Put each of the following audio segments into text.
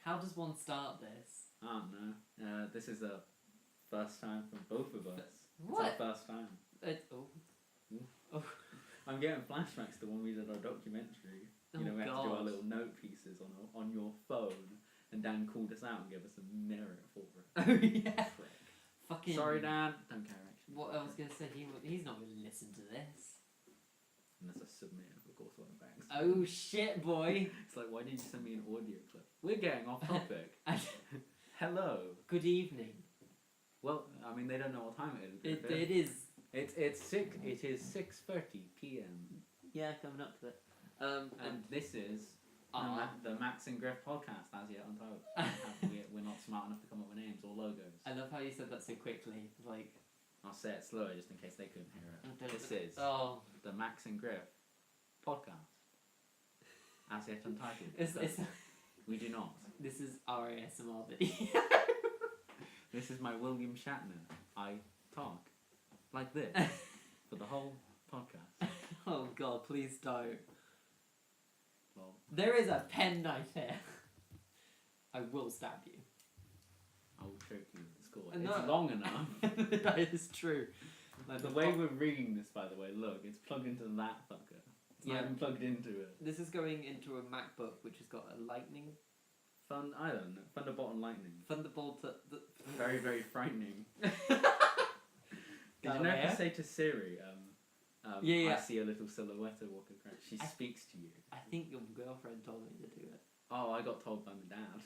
How does one start this? I don't know. This is the first time for both of us. What? It's our first time. I'm getting flashbacks to when we did our documentary. You know, we had to do our little note pieces on your phone, and Dan called us out and gave us a merit for it. Oh yeah. Fucking. Sorry, Dan. Don't care actually. What I was gonna say, he's not gonna listen to this. Unless I submit it, of course, one banks. Oh shit, boy. It's like, why didn't you send me an audio clip? We're getting off topic. Hello. Good evening. Well, I mean, they don't know what time it is. It is. It is 6:30 p.m. Yeah, coming up to it. And this is the Max and Griff Podcast, as yet untitled. We're not smart enough to come up with names or logos. I love how you said that so quickly. Like, I'll say it slower just in case they couldn't hear it. This is the Max and Griff Podcast, as yet untitled. We do not. This is our ASMR video. This is my William Shatner. I talk like this for the whole podcast. Oh god, please don't. Well, there is a penknife here. I will stab you. I will choke you with the score. No. It's long enough. That is true. Like the way we're rigging this, by the way, look, it's plugged into that fucker. It's not even plugged into it. This is going into a MacBook which has got a lightning. I don't know. Thunderbolt and lightning. Thunderbolt. Very, very frightening. Did you know if you say to Siri, I see a little silhouette walking across, she speaks to you. I think your girlfriend told me to do it. Oh, I got told by my dad.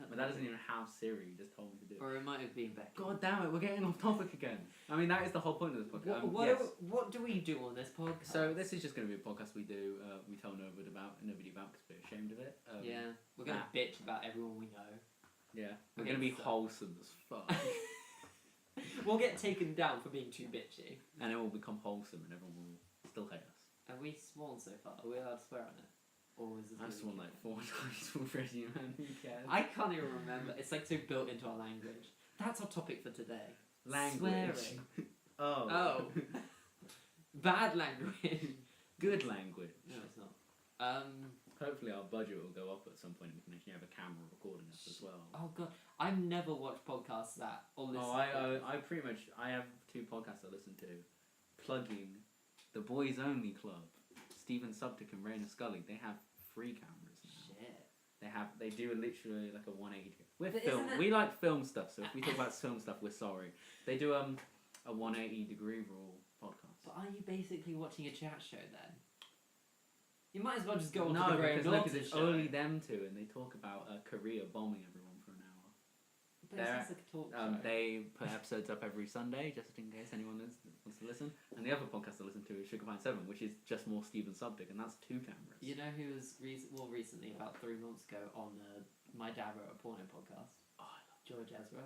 But that doesn't even have Siri, he just told me to do it. Or it might have been Becky. God damn it, we're getting off topic again. I mean, that is the whole point of this podcast. What do we do on this podcast? So this is just going to be a podcast we do, we tell nobody about because we're ashamed of it. We're going to bitch about everyone we know. Yeah, we're going to be wholesome as fuck. We'll get taken down for being too bitchy. And it will become wholesome and everyone will still hate us. Have we sworn so far? Are we allowed to swear on it? Or is this I've sworn like 4 times already, man. Who cares? I can't even remember. It's like so built into our language. That's our topic for today. Language. Swearing. Oh. Bad language. Good language. No, it's not. Hopefully our budget will go up at some point and we can actually have a camera recording us as well. Oh god, I've never watched podcasts or listened to I pretty much, I have 2 podcasts I listen to. Plugging the Boys Only Club. Stephen Subtick and Raina Scully, they have free cameras now. Shit. They do literally like a 180. We like film stuff, so if we talk about film stuff, we're sorry. They do a 180 degree rule podcast. But are you basically watching a chat show then? You might as well just go on to the Graham because it's show. only them two, and they talk about Korea bombing everyone for an hour. But it's like a talk show. They put episodes up every Sunday, just in case anyone wants to listen. And the other podcast I listen to is Sugar Pine 7, which is just more Stephen Subtick, and that's 2 cameras. You know who was recently, about 3 months ago, on My Dad Wrote a Porno podcast? Oh, I love George Ezra.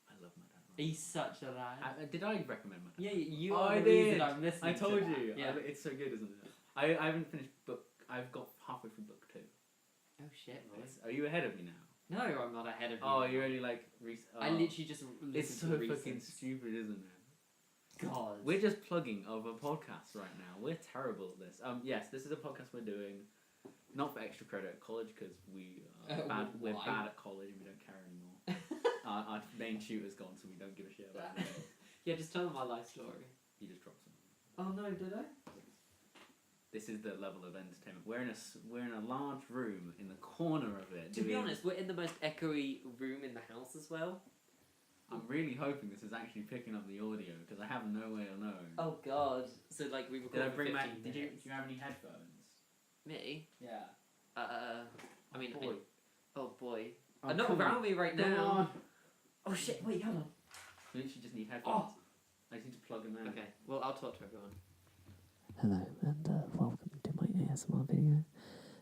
I love My Dad. He's such a lad. Did I recommend My Dad? Yeah, you are the reason I'm listening. I told you. Yeah. It's so good, isn't it? I haven't finished book. I've got halfway through book 2. Oh shit, boy. Are you ahead of me now? No, I'm not ahead of you. Oh, you're only like I literally just listened to It's so fucking stupid, isn't it? God. We're just plugging other podcasts right now. We're terrible at this. Yes, this is a podcast we're doing, not for extra credit at college because we're bad at college and we don't care anymore. Our main tutor's gone, so we don't give a shit about it. Yeah, just tell them my life story. You just dropped something. Oh no, did I? This is the level of entertainment. We're in a large room in the corner of it. To be honest, we're in the most echoey room in the house as well. I'm really hoping this is actually picking up the audio because I have no way of knowing. Oh god! So like we recorded. Did I bring my? Did you have any headphones? Me? Yeah. I mean, boy. Oh boy! Oh, not around me right Come now. on. Oh shit! Wait, hold on. We literally just need headphones. Oh. I just need to plug them in. Okay. Well, I'll talk to everyone. Hello and welcome to my ASMR video.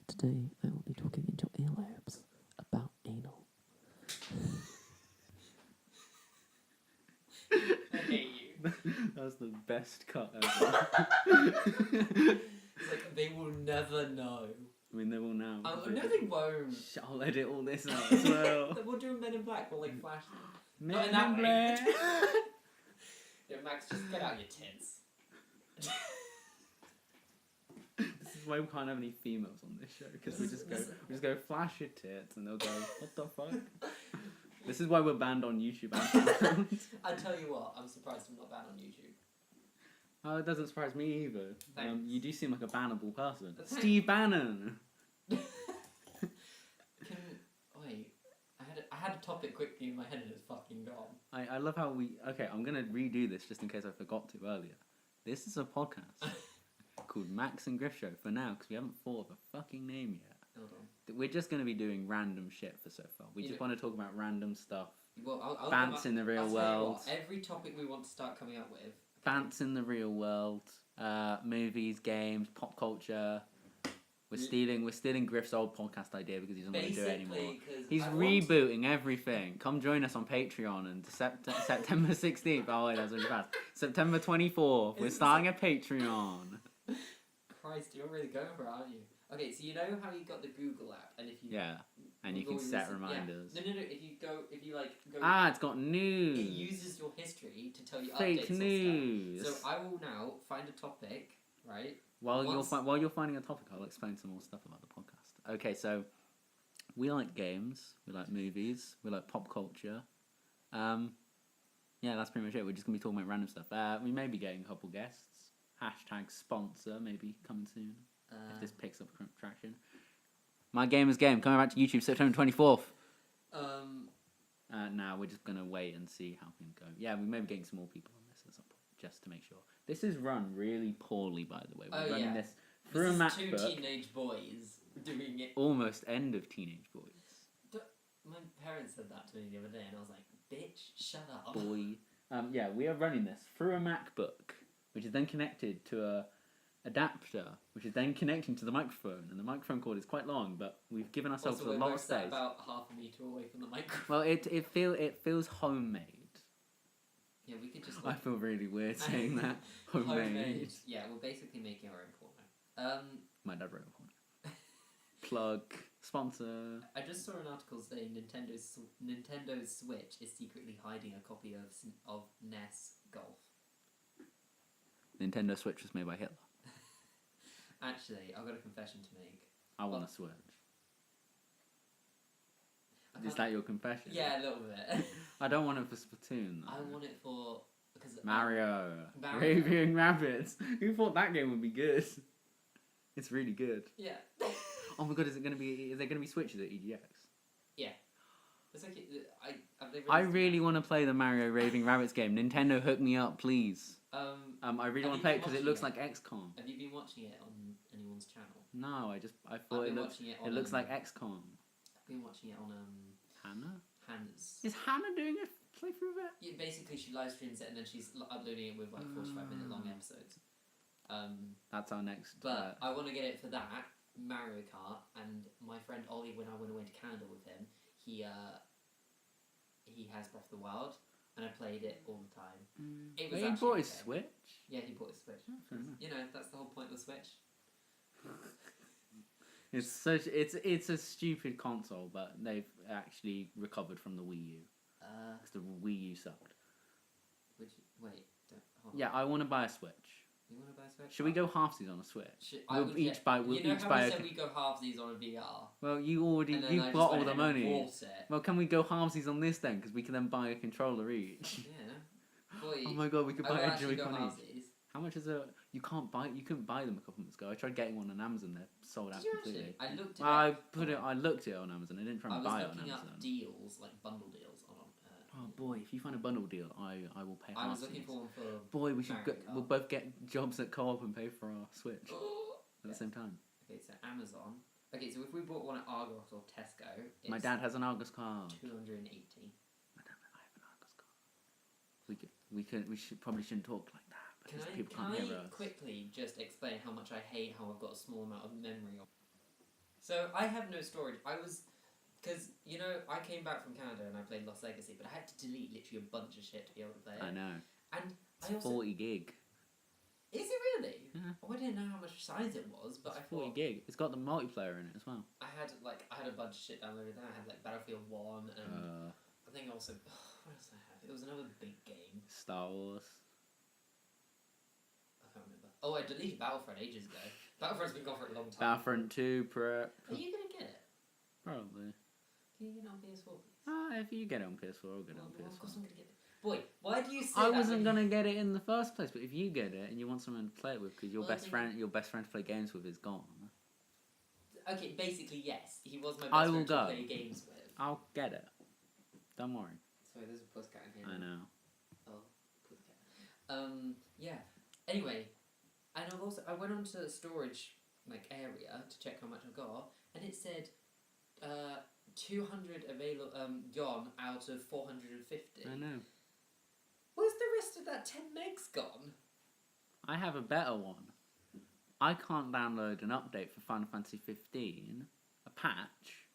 Today I will be talking into earlobes about anal. I hate you. That was the best cut ever. It's like they will never know. I mean, they will now. No, they won't. I'll edit all this out as well. We'll do Men in Black. We'll like flash them. Men Not in in that Black. Yeah, Max, just get out your tits. This is why we can't have any females on this show because we just Just go flash your tits and they'll go, what the fuck? This is why we're banned on YouTube. I tell you what, I'm surprised I'm not banned on YouTube. Oh, it doesn't surprise me either. You do seem like a bannable person. Thanks. Steve Bannon! Wait, I had a topic quickly in my head and it's fucking gone. I love how we... Okay, I'm going to redo this just in case I forgot to earlier. This is a podcast called Max and Griff Show for now, because we haven't thought of a fucking name yet. Hold on. We're just going to be doing random shit for so far. We just want to talk about random stuff. Well, I'll Bants in the real world. Every topic we want to start coming up with. Bants in the real world. Movies, games, pop culture. We're stealing Griff's old podcast idea because he doesn't want to do it anymore. He's rebooting everything. Come join us on Patreon and September 16th. Oh wait, that's really fast. September 24th. We're starting a Patreon. Christ, you're really going for it, aren't you? Okay, so you know how you got the Google app, and if you and you can set reminders. Yeah. No. If you go. It's got news. It uses your history to tell you Fake updates news. on stuff. So I will now find a topic, right? While you're finding a topic, I'll explain some more stuff about the podcast. Okay, so we like games, we like movies, we like pop culture. That's pretty much it. We're just gonna be talking about random stuff. We may be getting a couple guests. # sponsor maybe coming soon if this picks up traction. My Gamer's Game coming back to YouTube September 24th. Now we're just gonna wait and see how things go. Yeah, we may be getting some more people on this at some point, just to make sure. This is run really poorly, by the way. We're running this through a MacBook. This is 2 teenage boys doing it. Almost end of Teenage Boys. My parents said that to me the other day, and I was like, "Bitch, shut up." Boy. We are running this through a MacBook, which is then connected to a adapter, which is then connecting to the microphone, and the microphone cord is quite long, but we've given ourselves a lot of space. About half a meter away from the microphone. Well, it feels homemade. Yeah, we could just. I feel really weird saying that. Homemade. Yeah, we're basically making our own porno. My dad wrote a porno. Plug sponsor. I just saw an article saying Nintendo's Switch is secretly hiding a copy of NES Golf. Nintendo Switch was made by Hitler. Actually, I've got a confession to make. I want a Switch. Is that your confession? Yeah, a little bit. I don't want it for Splatoon, though. I want it for... because Mario. Raving Rabbids. Who thought that game would be good? It's really good. Yeah. Oh my god, is there going to be Switches at EGX? Yeah. It's like... I really want to play the Mario Raving Rabbids game. Nintendo, hook me up, please. I really want to play it because it looks like XCOM. Have you been watching it on anyone's channel? No, I thought it looks like XCOM. I've been watching it on Hannah's. Is Hannah doing a playthrough of it? Yeah, basically she live streams it and then she's uploading it with like 45-minute long episodes. That's our next. But I want to get it for that Mario Kart, and my friend Ollie, when I went away to Canada with him, he has Breath of the Wild. And I played it all the time. It was he bought his Switch? Yeah, he bought his Switch. Oh, fair enough. You know, that's the whole point of the Switch. It's a stupid console, but they've actually recovered from the Wii U. Because the Wii U sucked. Hold on. Yeah, I want to buy a Switch. You want to buy a Switch? Should we go halfsies on a Switch? We'll each buy. You know how we said we go halvesies on a VR? Well, you've got all the money. Well, can we go halvesies on this then? Because we can then buy a controller each. Yeah. Boy, oh my god, we could buy a Joy-Con each. How much is a? You couldn't buy them a couple months ago. I tried getting one on Amazon. They're sold out completely. I looked. I looked it on Amazon. I didn't try and buy it on Amazon. I was looking up deals, like bundle deals on. Oh boy, if you find a bundle deal, I will pay. I was looking for one for. Boy, we'll both get jobs at Co-op and pay for our Switch at the same time. Okay, so Amazon. Okay, so if we bought one at Argos or Tesco, my dad has an Argos card. 280. I have an Argos card. We probably shouldn't talk like that because people can't hear us. Can I quickly just explain how much I hate how I've got a small amount of memory? So I have no storage. Because, you know, I came back from Canada and I played Lost Legacy, but I had to delete literally a bunch of shit to be able to play it. I know. And it's 40 gig. Is it really? Yeah. Oh, I didn't know how much size it was, but it's 40 gig. It's got the multiplayer in it as well. I had a bunch of shit downloaded. Then I had like Battlefield 1 and I think also what else did I have? It was another big game. Star Wars. I can't remember. Oh, I deleted Battlefront ages ago. Battlefront's been gone for a long time. Battlefront 2 prep. Are you gonna get it? Probably. Can you get it on PS4, please? If you get it on PS4, I'll get it on Well, of course PS4. I'm gonna get it. Boy, why do you say I that wasn't when gonna get it in the first place, but if you get it and you want someone to play it with, because your Well, I best think- friend to play games with is gone, Okay, basically yes. He was my I best will friend to go. play games with. I'll get it. Don't worry. Sorry, there's a pussycat in here. I know. Oh, pussycat. Yeah. Anyway, and I went onto the storage area to check how much I got, and it said 200 gone out of 450. I know. Where's the rest of that 10 megs gone? I have a better one. I can't download an update for Final Fantasy 15, a patch.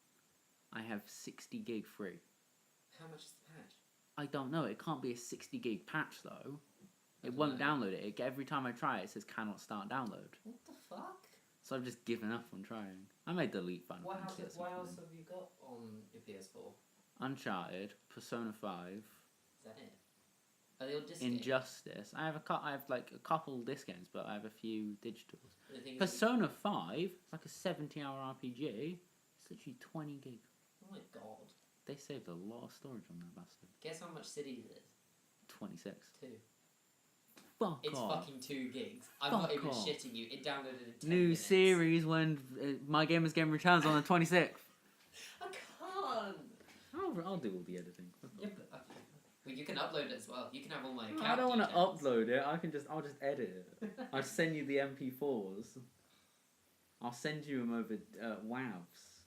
I have 60 gig free. How much is the patch? I don't know. It can't be a 60 gig patch though. It don't won't know. download it. Every time I try it, it says cannot start download. What the fuck? So I've just given up on trying. I may delete Final What Fantasy. at some else point. have you got on your PS4? Uncharted, Persona 5, Is that it? Are they all disc games? Injustice. I have a couple disc games, but I have a few digitals. The thing is- Persona 5, it's like a 70-hour RPG. It's literally 20 gig. Oh my god. They saved a lot of storage on that bastard. Guess how much cities it is? 26. 2. Fuck It's off. fucking 2 gigs. I'm not Fuck even off. shitting you. It downloaded in 10 New minutes. series when My Gamer's Game returns on the 26th. I can't. I'll do all the editing. Yeah, but okay. Well, you can upload it as well. You can have all my account I don't want to details. upload it. I'll just edit it. I'll send you the MP4s. I'll send you them over WAVs.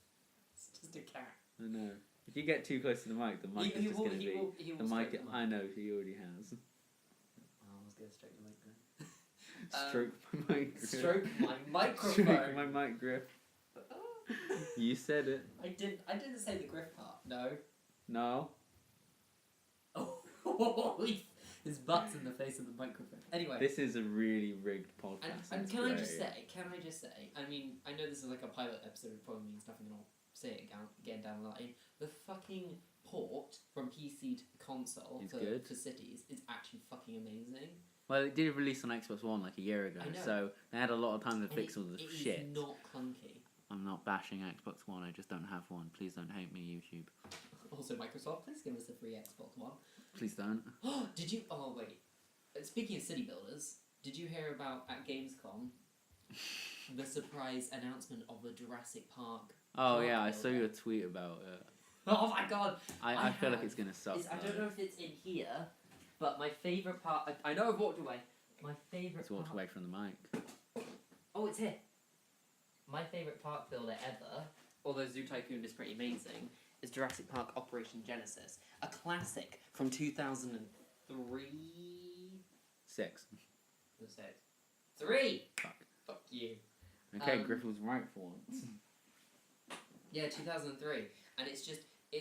It's just a cat. I know. If you get too close to the mic is just going to be. He The will mic. stroke the mic. I know he already has. Oh, I was going to stroke the mic then. Stroke my mic. Stroke my microphone. Stroke my mic grip. You said it. I didn't say the griff part. No. No. Oh, his butt's in the face of the microphone. Anyway. This is a really rigged podcast. And it's can I great. just say, I mean, I know this is like a pilot episode, it probably means nothing, and I'll say it again down the line. The fucking port from PC to console It's for good. Cities is actually fucking amazing. Well, it did release on Xbox One like a year ago, I know. so they had a lot of time to And fix all the it shit. is not clunky. I'm not bashing Xbox One, I just don't have one. Please don't hate me, YouTube. Also, Microsoft, please give us a free Xbox One. Please don't. Did you? Oh wait. Speaking of city builders, did you hear about at Gamescom the surprise announcement of a Jurassic Park? Oh park yeah, I builder? saw your tweet about it. Oh my god! I feel like have- it's gonna suck. I don't though. know if it's in here, but my favourite part. I know I've walked away. My favourite It's walked part. away from the mic. Oh, it's here. My favourite park builder ever, although Zoo Tycoon is pretty amazing, is Jurassic Park Operation Genesis, a classic from 2003. 6. Or 6. 3. Fuck. Fuck you. Okay, Griff was right for once. Yeah, 2003, and it's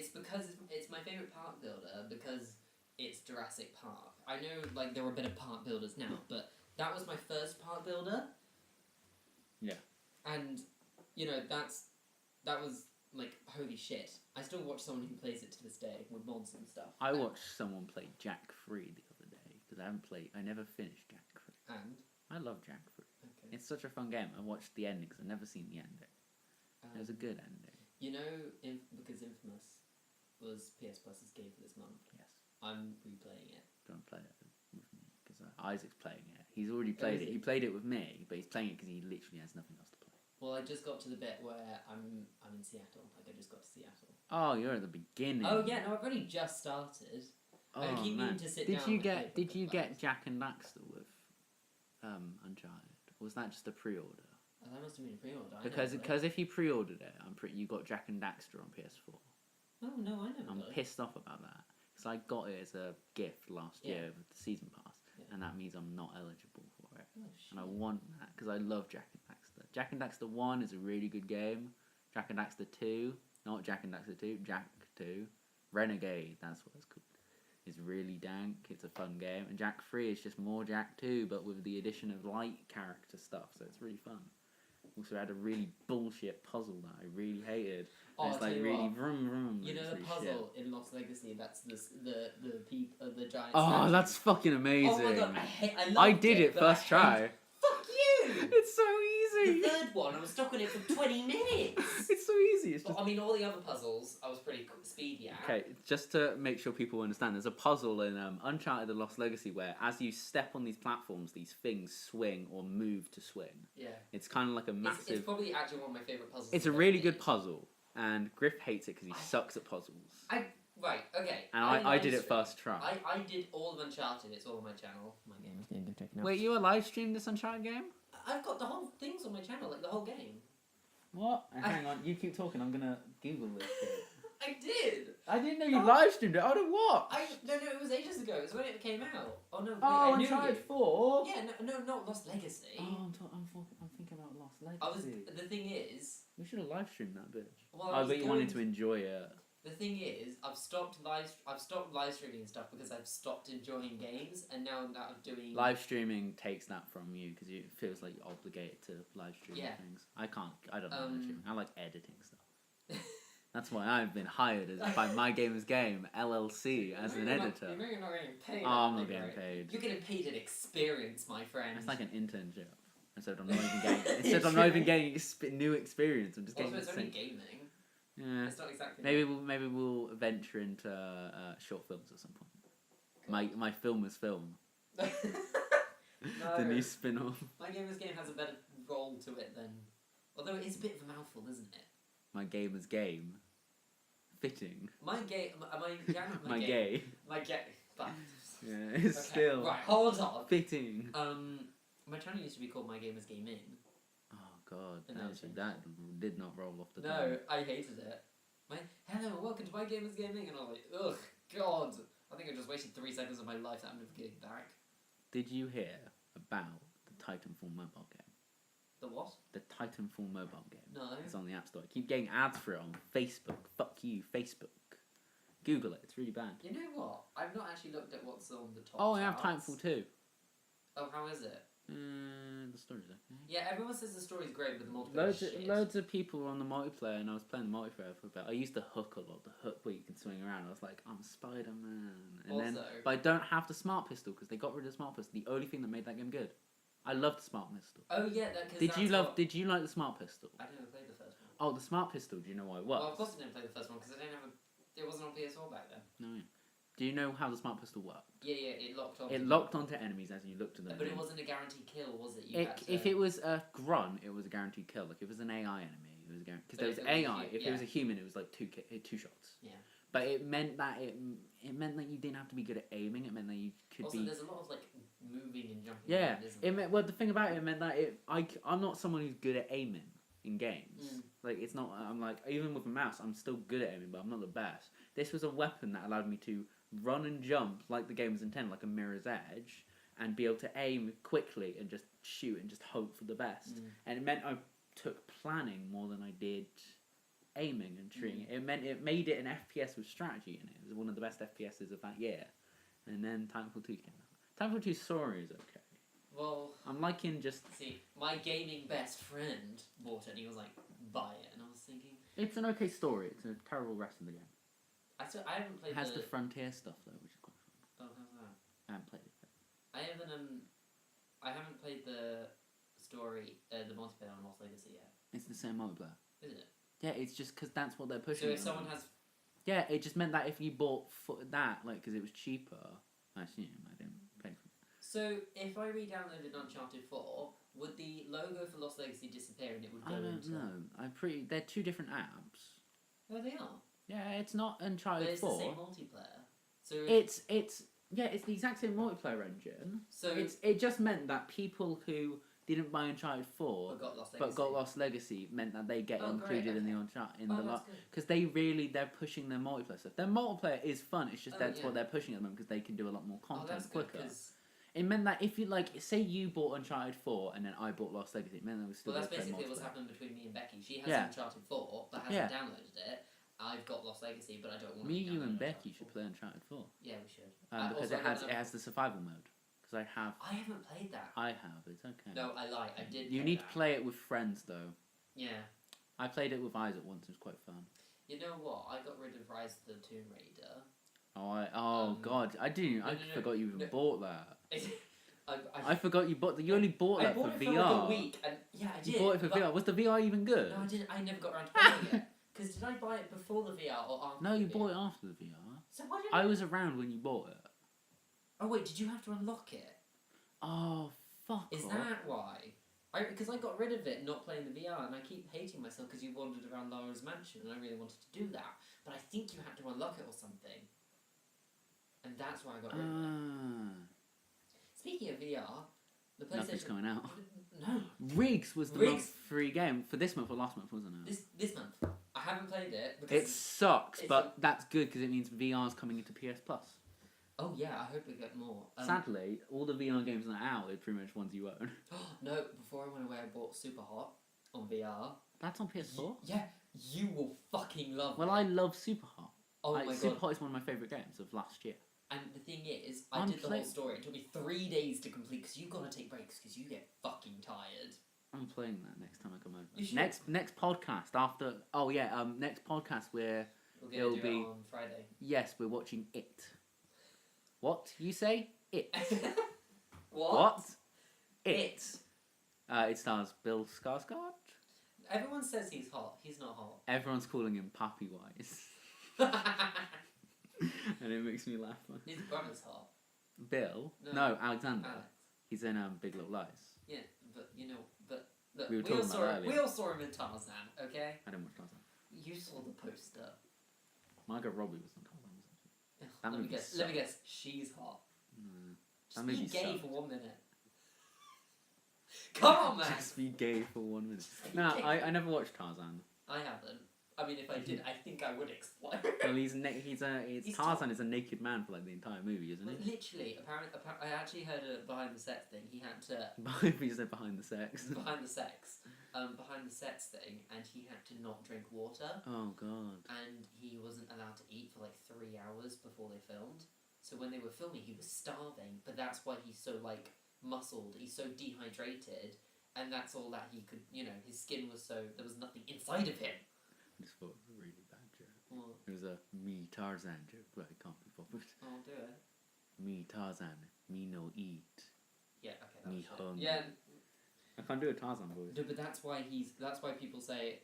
because it's my favourite park builder because it's Jurassic Park. I know there are a bit of park builders now, but that was my first park builder. Yeah. And that was holy shit. I still watch someone who plays it to this day with mods and stuff. I watched someone play Jack 3 the other day because I never finished Jack 3. And I love Jack 3. okay. It's such a fun game. I watched the ending because I've never seen the ending. It was a good ending. You know, because Infamous was PS Plus's game for this month. Yes. I'm replaying it. Don't play it with me because Isaac's playing it. He's already played it. He played it with me, but he's playing it because he literally has nothing else to play. Well, I just got to the bit where I'm in Seattle. I just got to Seattle. Oh, you're at the beginning. Oh yeah, no, I've only just started. I Oh, keep man. meaning to sit Did down. you and play get for a Did you couple get hours. Jack and Daxter with Uncharted? Or was that just a pre-order? Oh, that must have been a pre-order. I never got it. Because if you pre-ordered it, you got Jack and Daxter on PS4. Oh no, I never I'm got it. pissed off about that because I got it as a gift last Yeah. year with the season pass, Yeah. and that means I'm not eligible for it. Oh shit. And I want that because I love Jack and Daxter. Jack and Daxter 1 is a really good game. Jack and Daxter 2, not Jack and Daxter 2, Jack 2, Renegade, that's what it's called. It's really dank, it's a fun game. And Jack 3 is just more Jack 2, but with the addition of light character stuff, so it's really fun. Also had a really bullshit puzzle that I really hated. Oh, And it's I'll tell you really what. vroom vroom. You and know it's the really puzzle in Lost Legacy? That's the giant. Oh, statue. that's fucking amazing. Oh my god, I I loved did it but I first try. Fuck you! It's so easy. me. The third one, I was stuck on it for 20 minutes. It's so easy. It's But, just... I mean, all the other puzzles, I was pretty speedy at. Okay, just to make sure people understand, there's a puzzle in Uncharted: The Lost Legacy where, as you step on these platforms, these things swing or move to swing. Yeah. It's kind of like a massive. It's probably actually one of my favourite puzzles. It's a really good puzzle, and Griff hates it because he sucks at puzzles. Right, okay. And I did it first try. I did all of Uncharted, it's all on my channel. My game is going to go check it out. Wait, you were live streamed this Uncharted game? I've got the whole things on my channel, like the whole game. What? Hang on, you keep talking, I'm gonna Google this shit. I did! I didn't know you live streamed it, I don't watch! No, it was ages ago, it was when it came out. Oh no, wait, Oh, I knew Uncharted you. 4? Yeah, no, not Lost Legacy. Oh, I'm thinking about Lost Legacy. The thing is... We should have live streamed that bitch. Well, I bet you wanted to enjoy it. The thing is, I've stopped live streaming and stuff because I've stopped enjoying games, and now that I'm doing... Live streaming takes that from you because it feels like you're obligated to live stream things. I don't like live streaming. I like editing stuff. That's why I've been hired by My Gamer's Game LLC as an editor. You know you're not getting paid. Oh, I'm not getting paid. You're getting paid an experience, my friend. It's like an internship. Instead I'm not even getting new experience. I'm just getting it's the only same. gaming. Yeah. It's not exactly. Maybe we'll venture into short films at some point. My film is film. No. The new spin-off. My Gamer's Game has a better role to it than... Although it is a bit of a mouthful, isn't it? My Gamer's Game. Fitting. My gay... My gay. My gay... But... Yeah, it's Okay, still... right, hold on. Fitting. My channel used to be called My Gamer's Game In. Oh god, And that did not roll off the tongue. No, I hated it. Hello, welcome to My Gamer's Gaming, and I'm like, ugh, god. I think I just wasted 3 seconds of my life that I'm never getting back. Did you hear about the Titanfall mobile game? The what? The Titanfall mobile game. No. It's on the App Store. I keep getting ads for it on Facebook. Fuck you, Facebook. Google it, it's really bad. You know what? I've not actually looked at what's on the top Oh, I have charts. Titanfall 2. Oh, how is it? The story's okay. Yeah, everyone says the story's great, but the multiplayer is shit. Loads of people were on the multiplayer, and I was playing the multiplayer for a bit. I used the hook a lot, the hook where you can swing around. I was like, I'm Spider-Man. And but I don't have the smart pistol because they got rid of the smart pistol. The only thing that made that game good. I loved the smart pistol. Oh yeah, Did you like the smart pistol? I never played the first one. Oh, the smart pistol. Do you know why it works? Well, of course I didn't play the first one because it wasn't on PS4 back then. No. Do you know how the smart pistol worked? Yeah, it locked on. It locked onto enemies as you looked at them. But it wasn't a guaranteed kill, was it? If it was a grunt, it was a guaranteed kill. Like if it was an AI enemy, it was a guaranteed. Because there was AI. If it was a human, it was like two shots. Yeah. But it meant that it meant that you didn't have to be good at aiming. It meant that you could also, be. There's a lot of like moving and jumping. Yeah. Around, It meant, well, the thing about it meant that I'm not someone who's good at aiming in games. Like it's not. I'm like even with a mouse, I'm still good at aiming, but I'm not the best. This was a weapon that allowed me to run and jump like the game was intended, like a Mirror's Edge, and be able to aim quickly and just shoot and just hope for the best. And it meant I took planning more than I did aiming and treating it. It meant it made it an FPS with strategy in it. It was one of the best FPSs of that year. And then Titanfall 2 came out. Titanfall 2's story is okay. Well, I'm liking just... See, my gaming best friend bought it and he was like, buy it. And I was thinking... It's an okay story. It's a terrible rest of the game. I haven't played It has the frontier stuff though, which is quite fun. Oh, how's that? I haven't played it yet. I haven't played the story, the multiplayer on Lost Legacy yet. It's the same multiplayer. Is it? Yeah, it's just because that's what they're pushing. So if someone has... Yeah, it just meant that if you bought that, like, because it was cheaper, I assume, I didn't pay for it. So if I re-downloaded Uncharted 4, would the logo for Lost Legacy disappear and it would go into... I don't know. They're two different apps. Oh, they are? Yeah, it's not Uncharted 4. But it's the same multiplayer. So it's the exact same multiplayer engine. So it just meant that people who didn't buy Uncharted 4 but got Lost Legacy meant that they get included great, in the okay. Uncharted because they're pushing their multiplayer stuff. Their multiplayer is fun. It's just that's what they're pushing at the moment because they can do a lot more content quicker. It meant that if you say you bought Uncharted 4 and then I bought Lost Legacy, it meant that we still. Well, that's basically what's happened between me and Becky. She has Uncharted 4 but hasn't downloaded it. I've got Lost Legacy, but I don't want to. Me, you, and Becky should play Uncharted 4. Yeah, we should. Because it has the survival mode. Because I haven't played that. I have. It's okay. No, I lie. I did. You need to play it with friends though. Yeah. I played it with Isaac once. It was quite fun. You know what? I got rid of Rise of the Tomb Raider. God! I didn't. I forgot you even bought that. I forgot you bought. You only bought I that bought for it VR. for like a week, and yeah, I did. You bought it for but- VR. Was the VR even good? No, I didn't. I never got around to playing it. Because did I buy it before the VR or after? No, you the bought it VR? after the VR. So why did I was around when you bought it. Oh wait, did you have to unlock it? Oh, fuck Is off. that why? Because I got rid of it, not playing the VR, and I keep hating myself because you wandered around Lara's mansion, and I really wanted to do that, but I think you had to unlock it or something, and that's why I got rid of it. Speaking of VR, the PlayStation. Nothing's coming out. No. Riggs was the month-free game for this month or last month, wasn't it? This month. I haven't played it because It sucks, but that's good because it means VR's coming into PS Plus. Oh yeah, I hope we get more. Sadly, all the VR games that are out are pretty much ones you own. No, before I went away, I bought Super Hot on VR. That's on PS4? Yeah, you will fucking love it. Well, I love Super Hot. Oh my god. Super Hot is one of my favourite games of last year. And the thing is, I did the whole story. It took me 3 days to complete because you gotta take breaks because you get fucking tired. I'm playing that next time I come over. You should. Next podcast after. Oh yeah, next podcast where We'll do it on Friday. yes, we're watching It. What you say? It. What? It. It stars Bill Skarsgård. Everyone says he's hot. He's not hot. Everyone's calling him Pappy Wise, and it makes me laugh. His brother's hot. Bill? No, Alexander. Alex. He's in Big Little Lies. Yeah, but look, We were talking about it earlier. we all saw him in Tarzan, okay? I didn't watch Tarzan. You saw the poster. Margot Robbie was on Tarzan. That Let me movie guess. Let me guess. She's hot. That Just be movie gay sucked. for 1 minute. Come on, man. Just be gay for 1 minute. No, I never watched Tarzan. I haven't. I mean, if I did, I think I would explode. Well, Tarzan is a naked man for like the entire movie, isn't But he? literally, apparently, I actually heard a behind the sets thing. He had to He said behind the sex. behind the sets thing, and he had to not drink water, Oh god. and he wasn't allowed to eat for like 3 hours before they filmed. So when they were filming, he was starving, but that's why he's so like muscled. He's so dehydrated, and that's all that he could. You know, his skin was so there was nothing inside of him. I just thought it was a really bad joke. Well, It was a me Tarzan joke, but I can't be bothered. I'll do it. Me Tarzan, me no eat. Yeah. Okay. That Me was shit. hungry. Yeah. I can't do a Tarzan voice. No, but that's why people say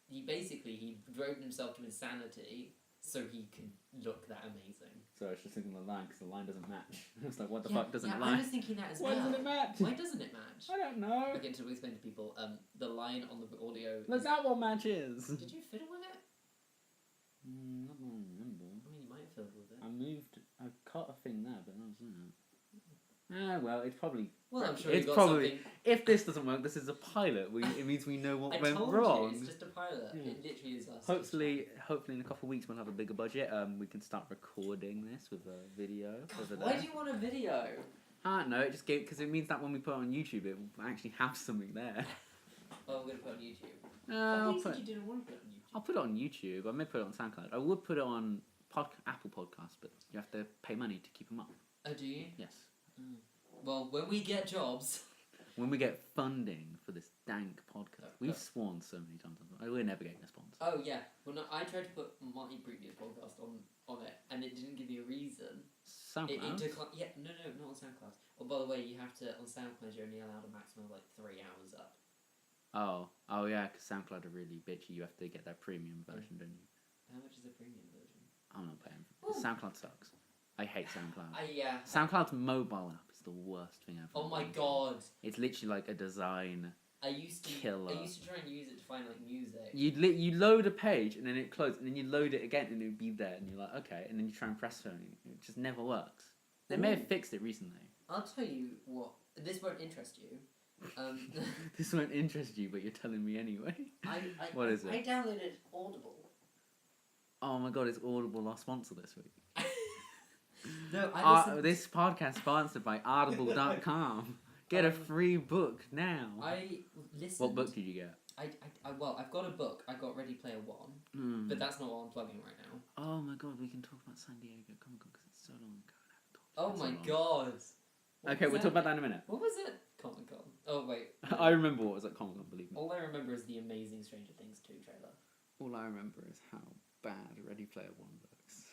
he drove himself to insanity so he can look that amazing. So I was just thinking the line because the line doesn't match. I was like, what the Yeah, fuck doesn't yeah, it I line? was thinking that as Why well. doesn't it match? Why doesn't it match? I don't know. Okay, to explain to people, the line on the audio. That's not what matches. Did you fiddle with it? I don't remember. I mean, you might have fiddled with it. I cut a thing there, but that was it. Ah, well, it's probably. Well, I'm sure it's you got probably. something. If this doesn't work, this is a pilot. It means we know what I went told wrong. you, it's just a pilot. Yeah. It literally is us. Hopefully in a couple of weeks we'll have a bigger budget. We can start recording this with a video over there. Why do you want a video? I don't know. It just because it means that when we put it on YouTube, it will actually have something there. Oh, I'm gonna put it on YouTube. No, I think you didn't want to put it on YouTube. I'll put it on YouTube. I may put it on SoundCloud. I would put it on Apple Podcasts, but you have to pay money to keep them up. Oh, do you? Yes. Well, when we get jobs. When we get funding for this dank podcast, we've sworn so many times. We're never getting a sponsor. Oh yeah. Well, no, I tried to put my previous podcast on it, and it didn't give me a reason. SoundCloud. Yeah, no, not on SoundCloud. Oh, by the way, you have to on SoundCloud. You're only allowed a maximum of like 3 hours up. Oh yeah, because SoundCloud are really bitchy. You have to get their premium version, don't you? How much is the premium version? I'm not paying. Ooh. SoundCloud sucks. I hate SoundCloud. Yeah. SoundCloud's mobile app is the worst thing ever. Oh my god. It's literally like a design. I used to Killer. try and use it to find like music. You load a page and then it closes and then you load it again and it would be there and you're like okay and then you try and press something. It just never works. They may have fixed it recently. I'll tell you what. This won't interest you. This won't interest you, but you're telling me anyway. What is it? I downloaded Audible. Oh my god, it's Audible our sponsor this week. No, I listened. This podcast sponsored by Audible.com. Get a free book now. I listened. What book did you get? Well, I've got a book. I got Ready Player One, but that's not what I'm plugging right now. Oh my god, we can talk about San Diego Comic Con because it's so long ago. Oh my god. Okay, we'll talk about that in a minute. What was it? Comic Con. Oh wait. I remember what was at Comic Con, believe me. All I remember is the Amazing Stranger Things 2 trailer. All I remember is how bad Ready Player One looks.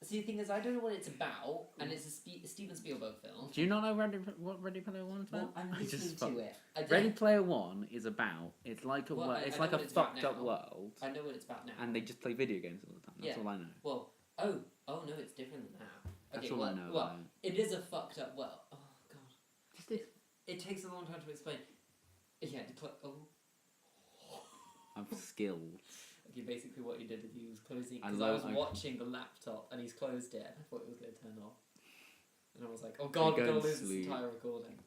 See, the thing is, I don't know what it's about, and it's a Steven Spielberg film. Do you not know what Ready Player One is about? Well, I'm listening to it. Ready Player One is about. It's like a it's like a fucked up world. I know what it's about now. And they just play video games all the time. That's all I know. Well, oh no, it's different than that. That's all I know. Well, it is a fucked up world. Oh god. It takes a long time to explain. Yeah. I'm skilled. Okay, basically what he did is he was closing, because I was watching the laptop and he's closed it and I thought it was going to turn off. And I was like, oh god, we're going to lose this entire recording.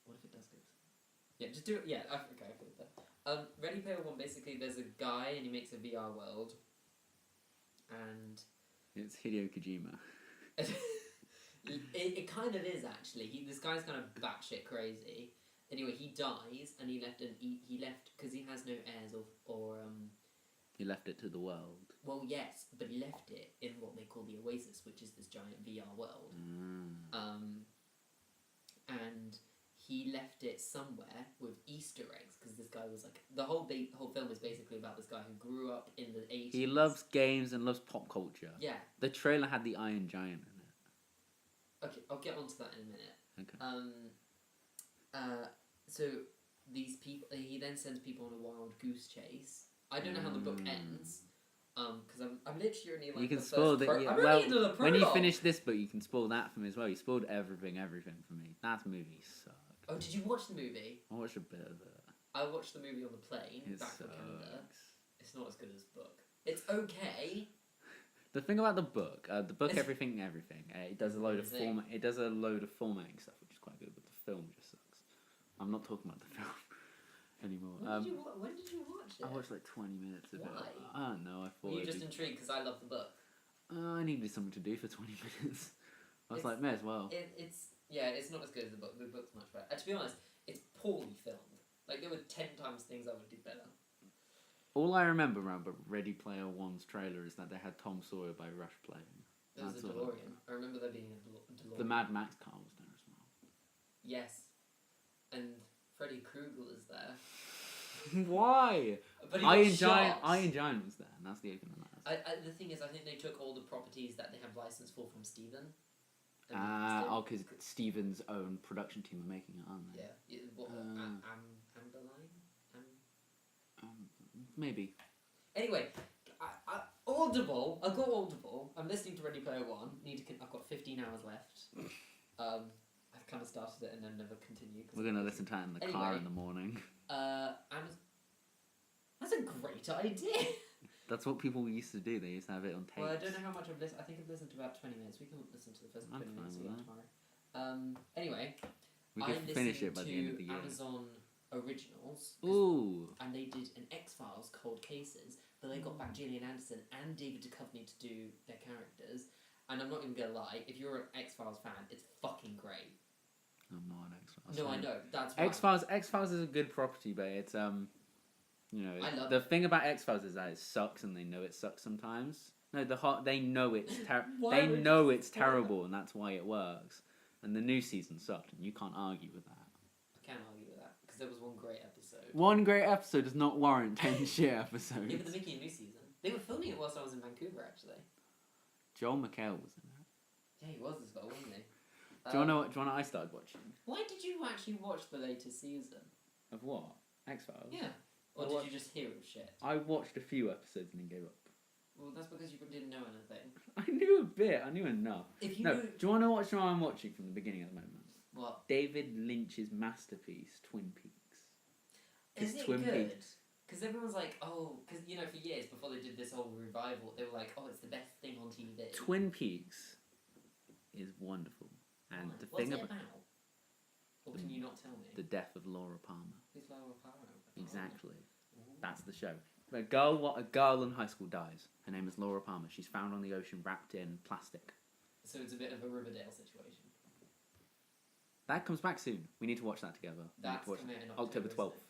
What if it does lose? Yeah, just do it. Yeah, okay, I feel that. Ready Player One, basically there's a guy and he makes a VR world. And... It's Hideo Kojima. it kind of is, actually. This guy's kind of batshit crazy. Anyway, he dies and he left because he has no heirs or He left it to the world. Well, yes, but he left it in what they call the Oasis, which is this giant VR world. And he left it somewhere with Easter eggs, because this guy was like... The whole film is basically about this guy who grew up in the 80s. He loves games and loves pop culture. Yeah. The trailer had the Iron Giant in it. Okay, I'll get onto that in a minute. Okay. So, these people... He then sends people on a wild goose chase. I don't know how the book ends, because I'm literally only like you can the spoil first that. When you finish this book, you can spoil that for me as well. You spoiled everything for me. That movie sucked. Oh, did you watch the movie? I watched a bit of it. I watched the movie on the plane back from Canada. It's not as good as the book. It's okay. The thing about the book, everything. It does a load of formatting stuff, which is quite good. But the film just sucks. I'm not talking about the film anymore. When did you watch it? I watched like 20 minutes of it. Why? I don't know. I thought. Were you just intrigued because I love the book? I needed something to do for 20 minutes. I was like, may as well. It's not as good as the book. The book's much better. To be honest, it's poorly filmed. Like, there were 10 times things I would do better. All I remember around Ready Player One's trailer is that they had Tom Sawyer by Rush playing. There was a DeLorean. I remember there being a DeLorean. The Mad Max car was there as well. Yes. And Freddy Krueger was there. Why? But Iron Giant was there, and that's the opening of that. The thing is, I think they took all the properties that they have licensed for from Steven. Because Steven's own production team are making it, aren't they? Yeah. Amberline? Maybe. Anyway, Audible. I got Audible. I'm listening to Ready Player One. I've got 15 hours left. I've kind of started it and then never continued. We're gonna listen to it in the car in the morning. That's a great idea. That's what people used to do. They used to have it on tape. Well, I don't know how much I've listened. I think I've listened to about 20 minutes. We can listen to the first 20 minutes again tomorrow. Anyway, we can finish it by the end of the year. Amazon Originals. Ooh. And they did an X-Files Cold Cases, but they got back Gillian Anderson and David Duchovny to do their characters. And I'm not even gonna lie, if you're an X-Files fan, it's fucking great. I'm not an X-Files fan. No, I know. That's why. X-Files is a good property, but it's the thing about X-Files is that it sucks, and they know it sucks sometimes. No, they know it's terrible, and that's why it works. And the new season sucked, and you can't argue with that. I can't argue with that because there was one great episode. One great episode does not warrant 10 shit episodes. Yeah, but they're making a new season. They were filming it whilst I was in Vancouver, actually. Joel McHale was in it. Yeah, he was as well, wasn't he? Do you know what I started watching? Why did you actually watch the latest season? Of what? X-Files? Yeah. Or did you just hear of shit? I watched a few episodes and then gave up. Well, that's because you didn't know anything. I knew a bit. I knew enough. Do you want to know what show I'm watching from the beginning at the moment? What? David Lynch's masterpiece, Twin Peaks. Is it good? Because everyone's like, because, for years before they did this whole revival, they were like, it's the best thing on TV. Twin Peaks is wonderful. And the What's thing it about? Or can you not tell me? The death of Laura Palmer. Who's Laura Palmer? Exactly. That's the show. A girl in high school dies. Her name is Laura Palmer. She's found on the ocean wrapped in plastic. So it's a bit of a Riverdale situation. That comes back soon. We need to watch that together. That's coming in October 12th.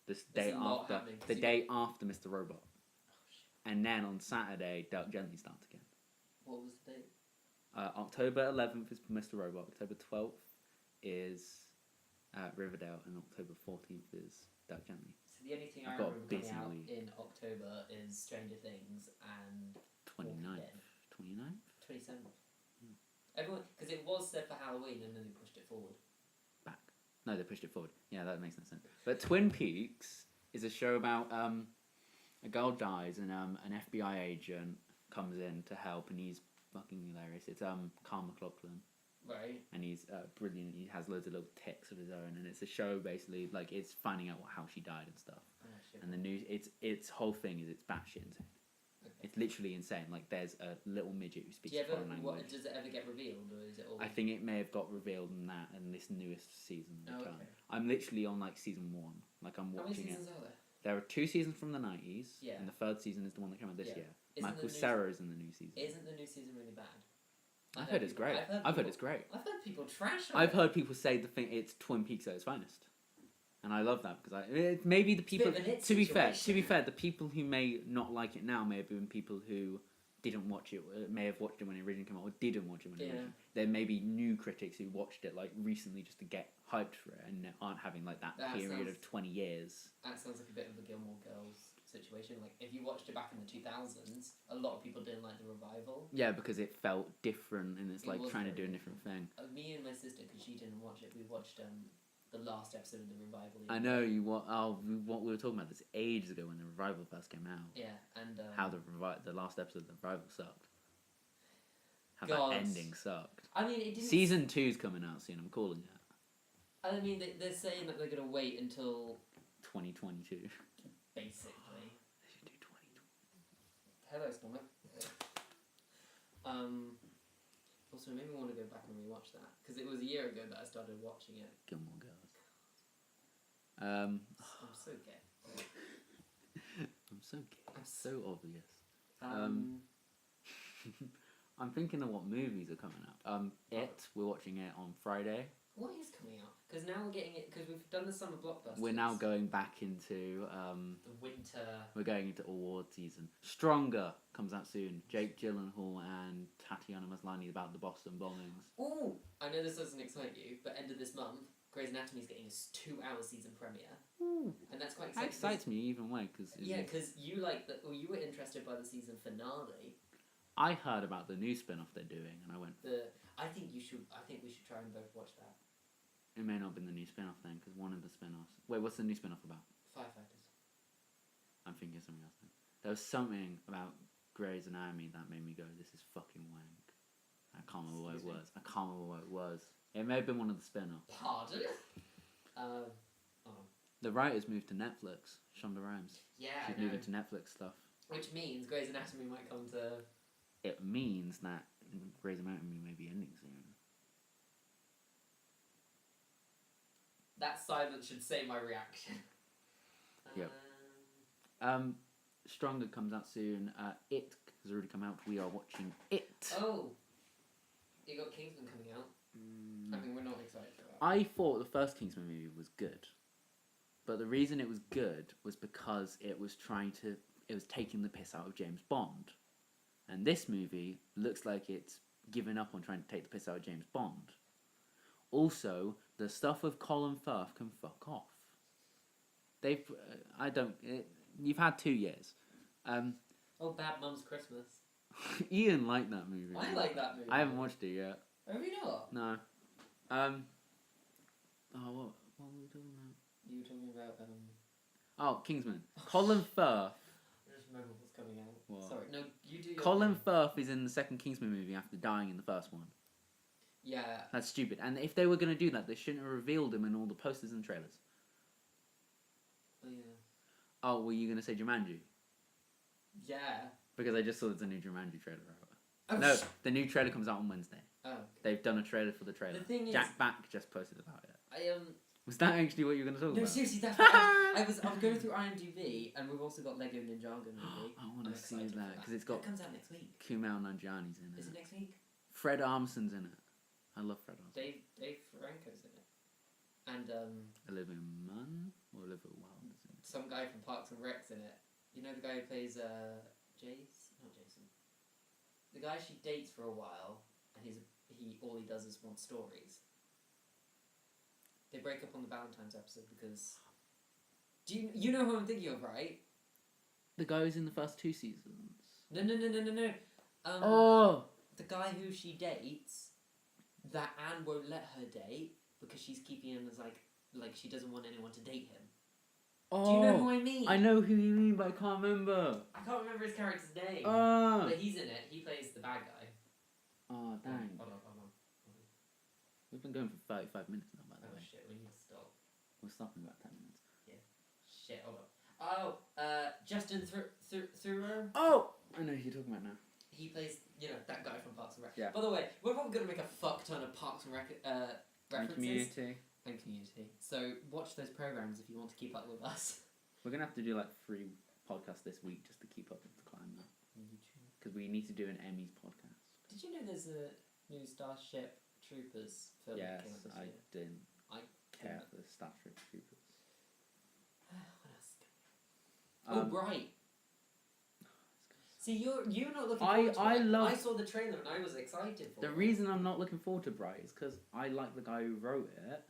This day after. The day after Mr. Robot. Oh, shit. And then on Saturday, Dirk Gently starts again. What was the date? October 11th is Mr. Robot. October 12th is Riverdale. And October 14th is Dirk Gently. So the only thing I remember coming out in October is Stranger Things and 29th. 29th? 27th. Everyone, because it was set for Halloween and then they pushed it forward. Back. No, they pushed it forward. Yeah, that makes no sense. But Twin Peaks is a show about a girl dies and an FBI agent comes in to help, and he's fucking hilarious. It's Carl McLaughlin. Right. And he's brilliant. He has loads of little tics of his own, and it's a show basically like it's finding out how she died and stuff. Oh, shit. And the news, its whole thing is it's batshit insane. Okay. It's literally insane. Like there's a little midget who speaks foreign language. Does it ever get revealed, or is it all? I think it may have got revealed in this newest season. Okay. I'm literally on like season 1. Like I'm How many watching it. seasons are there? There are 2 seasons from the 90s. Yeah. And the 3rd season is the one that came out this Yeah. year. Isn't Michael the new Cera is in the new season. Isn't the new season really bad? I've heard it's great. I've heard it's great. I've heard people trash on I've it. heard people say it's Twin Peaks at its finest, and I love that because maybe the people. bit of an it To be situation. fair, the people who may not like it now may have been people who didn't watch it, may have watched it when it originally came out, or didn't watch it when it originally. There may be new critics who watched it like recently just to get hyped for it and aren't having like that period of 20 years. That sounds like a bit of a Gilmore Girls situation. Like if you watched it back in the 2000s, a lot of people didn't like the revival. Yeah, because it felt different and it's It like was trying to very do a different thing. Me and my sister, because she didn't watch it, we watched the last episode of the revival. I know you. What we were talking about this ages ago when the revival first came out. Yeah, and How the last episode of the revival sucked. How God. that ending sucked. I mean, it didn't. Season 2's coming out soon. I'm calling it. I mean, they're saying that they're gonna wait until 2022. basically. They should do 2020. Hello, stomach. Also, it made me want to go back and rewatch that because it was a year ago that I started watching it. Gilmore Girls. I'm so gay. I'm so gay. I'm so obvious. Um, I'm thinking of what movies are coming up. We're watching it on Friday. What is coming out? Because now we're getting it. Because we've done the summer blockbusters. We're now going back into the winter. We're going into award season. Stronger comes out soon. Jake Gyllenhaal and Tatiana Maslany about the Boston bombings. Ooh, I know this doesn't excite you, but end of this month, Grey's Anatomy is getting a 2-hour season premiere, and that's quite That exciting. excites me even way because Because you like that. Well, you were interested by the season finale. I heard about the new spin-off they're doing, and I went. I think we should try and both watch that. It may not have been the new spin-off then, because one of the spin-offs. Wait, what's the new spin-off about? Firefighters. I'm thinking of something else then. There was something about Grey's Anatomy that made me go, "This is fucking wank." I can't remember what it was. I can't remember what it was. It may have been one of the spin-offs. Pardon? The writers moved to Netflix. Shonda Rhimes. Yeah, She's I know. moving to Netflix stuff. Which means Grey's Anatomy might come to. It means that Grey's Anatomy may be ending soon. That silence should say my reaction. Yep. Stronger comes out soon. It has already come out. We are watching It. Oh, you got Kingsman coming out. I mean, we're not excited for that. I thought the first Kingsman movie was good, but the reason it was good was because it was taking the piss out of James Bond, and this movie looks like it's given up on trying to take the piss out of James Bond. Also, the stuff with Colin Firth can fuck off. You've had 2 years. Oh, Bad Mum's Christmas. Ian liked that movie. I like that movie. I haven't watched it yet. Have you not? No. What were we talking about? You were talking about Oh, Kingsman. Colin Firth. I just remember what's coming out. What? Sorry, no, you do. Your Colin thing. Firth is in the second Kingsman movie after dying in the first one. Yeah. That's stupid. And if they were going to do that, they shouldn't have revealed him in all the posters and trailers. Oh yeah. Oh, were you going to say Jumanji? Yeah. Because I just saw there's a new Jumanji trailer out. Oh, No, the new trailer comes out on Wednesday. Oh. Okay. They've done a trailer for the trailer. The thing is, Jack Back just posted about it. I Was that actually what you were going to talk No, about? seriously, that's what I was going through IMDb, and we've also got Lego Ninjago movie. I want I'm to see excited for that because it's got That comes out next week. Kumail Nanjiani's in Is it it. next week? Fred Armisen's in it. I love Fred Armisen. Dave Franco's in it, and Olivia Munn or Olivia Wilde is in it. some guy from Parks and Rec's in it. You know the guy who plays not Jason. The guy she dates for a while, and all he does is want stories. They break up on the Valentine's episode because. Do you know who I'm thinking of, right? The guy who's in the first 2 seasons. No. The guy who she dates, that Anne won't let her date because she's keeping him as like she doesn't want anyone to date him. Do you know who I mean? I know who you mean, but I can't remember. I can't remember his character's name. But he's in it. He plays the bad guy. Oh, dang. Hold on. We've been going for 35 minutes now, by the way. Oh shit, we need to stop. We'll stop in about 10 minutes. Yeah. Shit, hold on. Oh, Justin Theroux. Oh! I know who you're talking about now. He plays, that guy from Parks and Rec. Yeah. By the way, we're probably going to make a fuck ton of Parks and Rec references. And Community. So watch those programs if you want to keep up with us. We're going to have to do like 3 podcasts this week just to keep up with the climb now. Because we need to do an Emmys podcast. Did you know there's a new Starship Troopers film? Yes, came out this I year? didn't I care for the Starship Troopers. What else? Right. See, you're not looking forward to it. I saw the trailer and I was excited for it. The reason I'm not looking forward to Bright is because I like the guy who wrote it,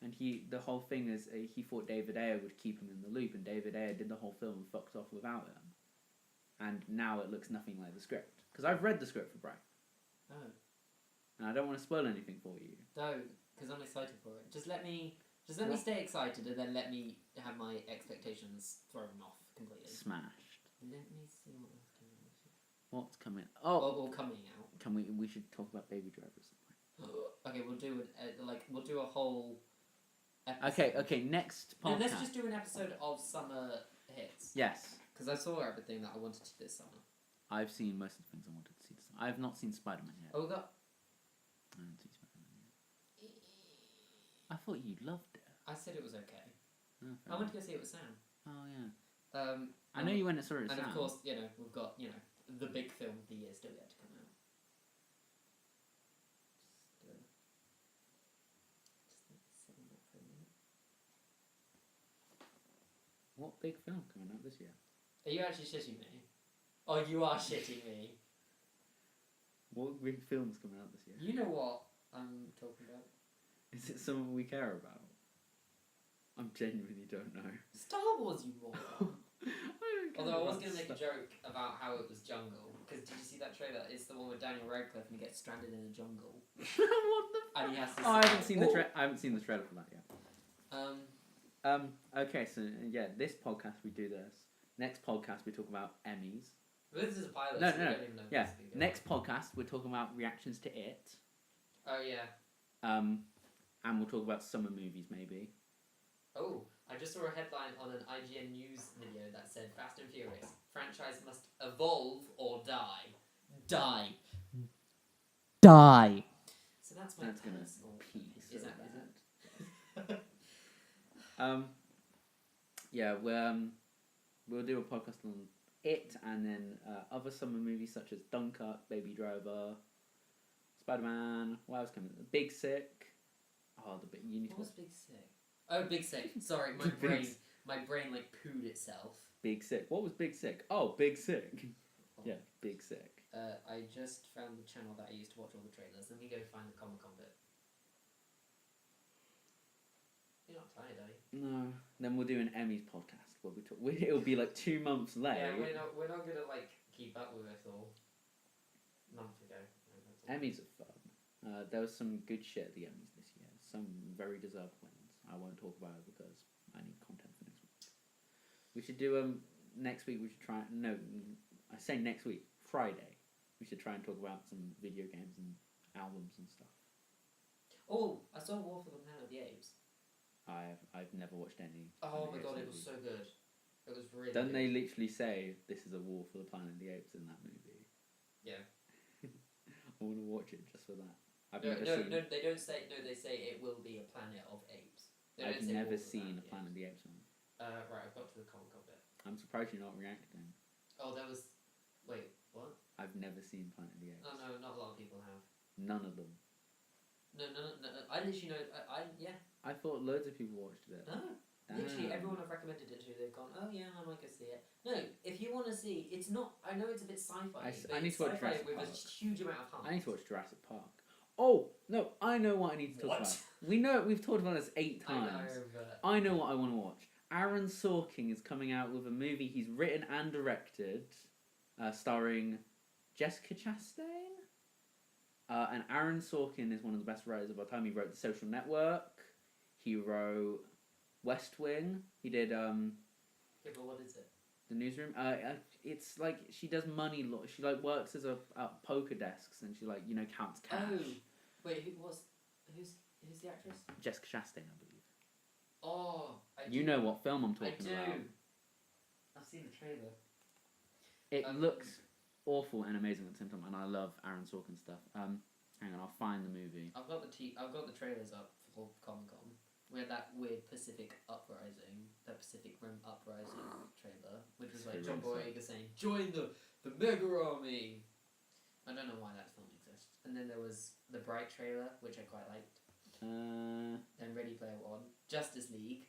and the whole thing is he thought David Ayer would keep him in the loop, and David Ayer did the whole film and fucked off without him. And now it looks nothing like the script. Because I've read the script for Bright. Oh. And I don't want to spoil anything for you. Don't, because I'm excited for it. Just let me stay excited and then let me have my expectations thrown off completely. Smashed. Let me see what else came out this year. What's coming? Or coming out. Can we should talk about Baby Driver or something. Okay, we'll do a whole episode. Okay, next podcast. No, let's just do an episode of summer hits. Yes. Because I saw everything that I wanted to this summer. I've seen most of the things I wanted to see this summer. I have not seen Spider-Man yet. Oh, we got... I haven't seen Spider-Man yet. I thought you loved it. I said it was okay. Oh, I went to go see it with Sam. Oh, yeah. I know you went and saw it with Sam. And of course, we've got, the big film of the year still yet to come out. Just sit on that for a minute. What big film coming out this year? Are you actually shitting me? Oh, you are shitting me. What big film's coming out this year? You know what I'm talking about. Is it someone we care about? I genuinely don't know. Star Wars, you moron. Although I was going to make a joke about how it was jungle. Because did you see that trailer? It's the one with Daniel Radcliffe and he gets stranded in a jungle. What the? And he has to. I haven't seen I haven't seen the trailer for that yet. Okay, so yeah, this podcast we do this. Next podcast we talk about Emmys. Well, this is a pilot. No. So we don't even know if Yeah. this is gonna go. Next podcast we're talking about reactions to It. Oh yeah. And we'll talk about summer movies maybe. Oh, I just saw a headline on an IGN News video that said Fast and Furious franchise must evolve or die. Die. Die. So that's my That's gonna personal. pee so Is that? Yeah, we'll do a podcast on It, and then other summer movies such as Dunkirk, Baby Driver, Spider-Man. What else coming? Big Sick. Oh, you need What to. was Big Sick? Oh, Big Sick. Sorry, my brain like pooed itself. Big Sick. What was Big Sick? Oh, Big Sick. Yeah, Big Sick. I just found the channel that I used to watch all the trailers. Let me go find the Comic-Con bit. You're not tired, are you? No. Then we'll do an Emmys podcast where we talk. It'll be like 2 months late. Yeah, we're not gonna like keep up with it all. Month ago. Emmys are fun. There was some good shit at the Emmys this year. Some very deserved wins. I won't talk about it because I need content for next week. We should do next week. We should try. No, I say next week. Friday. We should try and talk about some video games and albums and stuff. Oh, I saw War for the Planet of the Apes. I've never watched any. Oh my god, it was so good. It was really. Don't good. they literally say this is a war for the Planet of the Apes in that movie? Yeah. I want to watch it just for that. No, they don't say. No, they say it will be a Planet of Apes. I've never seen a Planet of the Apes one. Right, I've got to the Comic-Con bit. I'm surprised you're not reacting. Oh, there was. Wait, what? I've never seen Planet of the Apes. Oh no, not a lot of people have. None of them. No. I literally know. Yeah. I thought loads of people watched it. No. Literally everyone I've recommended it to, they've gone, oh yeah, I might go see it. No, if you want to see, it's not. I know it's a bit sci-fi. I need to watch Jurassic with Park. a huge amount of heart. I need to watch Jurassic Park. Oh no, I know what I need to talk about. We know we've talked about this 8 times. I know, but I know what I want to watch. Aaron Sorkin is coming out with a movie he's written and directed, starring Jessica Chastain. And Aaron Sorkin is one of the best writers of our time. He wrote The Social Network. He wrote West Wing. He did Yeah, but what is it? The Newsroom. It's like she does money law. She like works as a at poker desks and she like counts cash. Oh, wait, who's the actress? Jessica Chastain, I believe. Oh, You know what film I'm talking I do. about. I've seen the trailer. It looks awful and amazing at the same time, and I love Aaron Sorkin stuff. Hang on, I'll find the movie. I've got the trailers up for Comic-Con. We had that weird Pacific Rim Uprising trailer, which was like John Boyega saying, "Join the Mega Army." I don't know why that film exists. And then there was the Bright trailer, which I quite liked. Then Ready Player One, Justice League.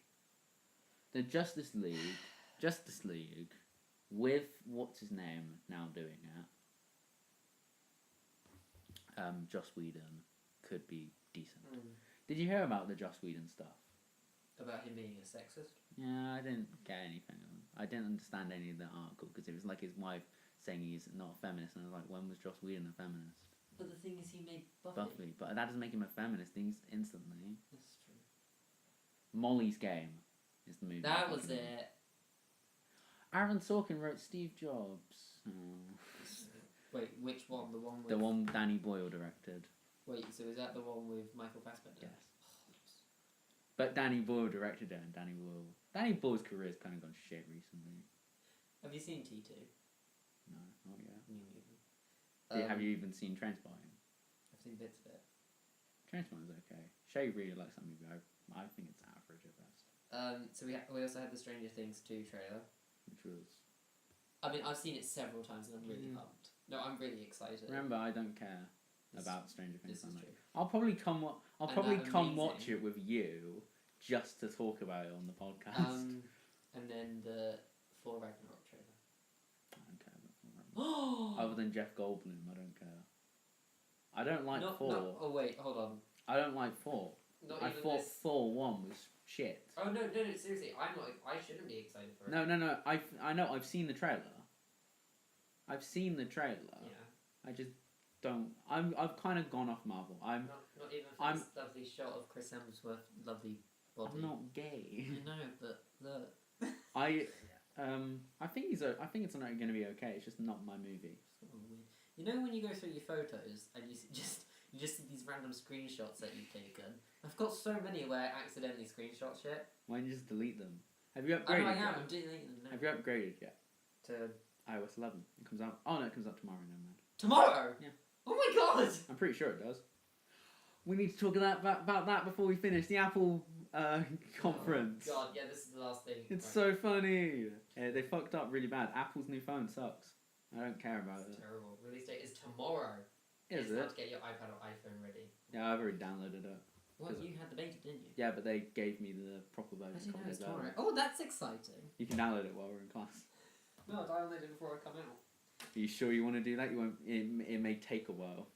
The Justice League, with what's his name now doing it. Joss Whedon could be decent. Did you hear about the Joss Whedon stuff? About him being a sexist? Yeah, I didn't get anything. I didn't understand any of the article because it was like his wife saying he's not a feminist, and I was like, when was Joss Whedon a feminist? But the thing is, he made Buffy. But that doesn't make him a feminist instantly. That's true. Molly's Game is the movie. That was it. Aaron Sorkin wrote Steve Jobs. Wait, which one? The one with... The one Danny Boyle directed. Wait, so is that the one with Michael Fassbender? Yes. But Danny Boyle directed it, and Danny Boyle's career's kind of gone shit recently. Have you seen T2? No, not yet. Me neither. Have you even seen Trainspotting? I've seen bits of it. Trainspotting's okay. Shay really likes that movie. I think it's average at best. So we also had the Stranger Things 2 trailer. Which was... I mean, I've seen it several times and I'm really pumped. No, I'm really excited. Remember, I don't care about Stranger Things. This is true. I'll probably come amazing. watch it with you just to talk about it on the podcast. And then the Thor Ragnarok trailer. I don't care about Thor Ragnarok. Other than Jeff Goldblum, I don't care. I don't like Thor. No, oh wait, hold on. I don't like Thor. I thought Thor 1 was shit. Oh no, seriously, I shouldn't be excited for it. No, I know, I've seen the trailer. Yeah. I just don't... I've kind of gone off Marvel. Not even for this lovely shot of Chris Hemsworth's lovely body. I'm not gay. I know, but look. I think it's not going to be okay. It's just not my movie. You know when you go through your photos and you just see these random screenshots that you've taken? I've got so many where I accidentally screenshot shit. Why don't you just delete them? Have you upgraded yet? I'm deleting them now. Have you upgraded yet? To iOS 11. It comes out... Oh no, it comes out tomorrow, never mind. tomorrow? Yeah. Oh my god! I'm pretty sure it does. We need to talk about that before we finish the Apple conference. Oh god, yeah, this is the last thing. It's so funny. They fucked up really bad. Apple's new phone sucks. I don't care about it. It's terrible. Release date is tomorrow. Is it's it? time to get your iPad or iPhone ready. Yeah, I've already downloaded it. Well, you had the beta, didn't you? Yeah, but they gave me the proper I version. didn't know it's tomorrow. Oh, that's exciting. You can download it while we're in class. No, I downloaded it before I come out. Are you sure you want to do that? You won't. It may take a while,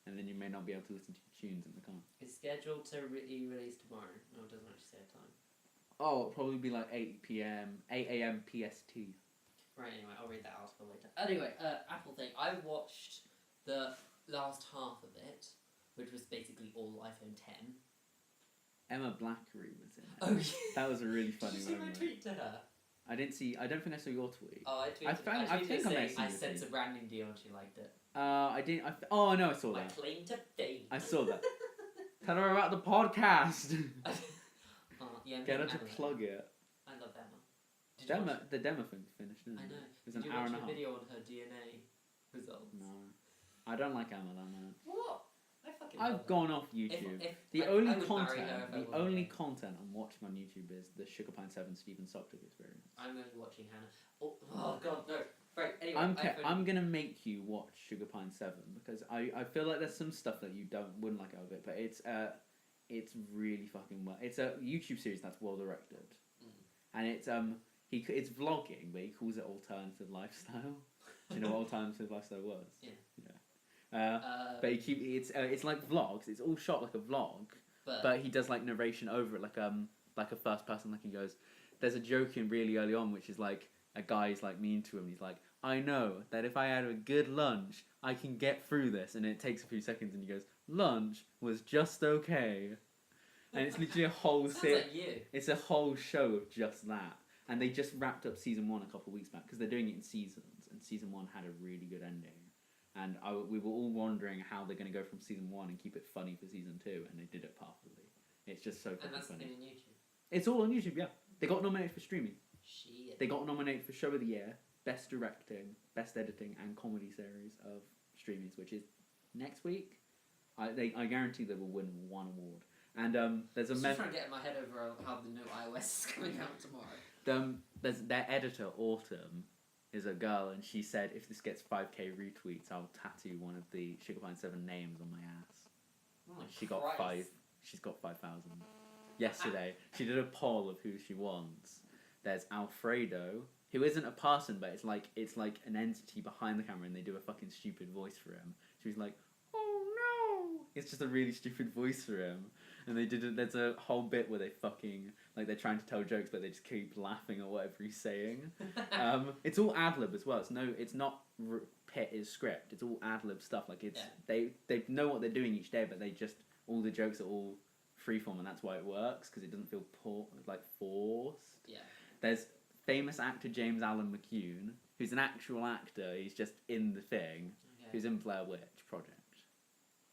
and then you may not be able to listen to your tunes in the car. It's scheduled to be released tomorrow. No, it doesn't actually say a time. Oh, it'll probably be like 8 a.m. PST. Right, anyway, I'll read that article later. Anyway, Apple thing. I watched the last half of it, which was basically all iPhone 10. Emma Blackery was in it. Oh, yeah. That was a really funny Did you see moment. my tweet to her? I didn't think I saw your tweet. Oh, I tweeted saying I sent a branding deal and she liked it. I didn't. Oh no, I saw My that. claim to fame. I saw that. Tell her about the podcast. Yeah, Get her to Emma. plug it. I love Emma. The demo thing finished, didn't I it? know. It was Did an you hour watch and a the half. video on her DNA results? No, I don't like Emma that much. What? I fucking love I've gone off YouTube. I would marry her if I wasn't gay. content I'm watching on YouTube is the Sugar Pine 7 Stephen Socktick experience. I'm only watching Hannah. Oh god, no. Right, anyway. I'm gonna make you watch Sugar Pine 7 because I feel like there's some stuff that you wouldn't like out of it, but it's really fucking well. It's a YouTube series that's well directed, and it's it's vlogging, but he calls it alternative lifestyle. Do you know what alternative lifestyle was? Yeah. But it's like vlogs. It's all shot like a vlog, but he does like narration over it, like a first person. Like he goes, there's a joke in really early on, which is like a guy's like mean to him. And he's like, I know that if I had a good lunch, I can get through this. And it takes a few seconds and he goes, lunch was just okay. And it's literally a whole like you. It's a whole show of just that. And they just wrapped up season 1 a couple of weeks back because they're doing it in seasons. And season 1 had a really good ending. And we were all wondering how they're going to go from season 1 and keep it funny for season 2. And they did it perfectly. It's just so fucking And that's funny. the thing on YouTube. It's all on YouTube, yeah. They got nominated for streaming. Shit. They got nominated for Show of the Year, Best Directing, Best Editing, and Comedy Series of Streamies, which is next week. I guarantee they will win one award. And there's a I'm just trying to get my head over how the new iOS is coming out tomorrow. There's their editor, Autumn, is a girl, and she said if this gets 5k retweets, I'll tattoo one of the Sugar Pine 7 names on my ass. Oh, She got 5. She's got 5,000. Yesterday, she did a poll of who she wants. There's Alfredo, who isn't a person, but it's like an entity behind the camera, and they do a fucking stupid voice for him. She's like, "Oh no!" It's just a really stupid voice for him, and they did it. There's a whole bit where they fucking they're trying to tell jokes, but they just keep laughing at whatever he's saying. It's all ad lib as well. It's not his script. It's all ad lib stuff. Like they know what they're doing each day, but they just all the jokes are all freeform, and that's why it works because it doesn't feel forced. Yeah. There's famous actor James Allen McCune, who's an actual actor. He's just in the thing. Okay. Who's in Blair Witch Project,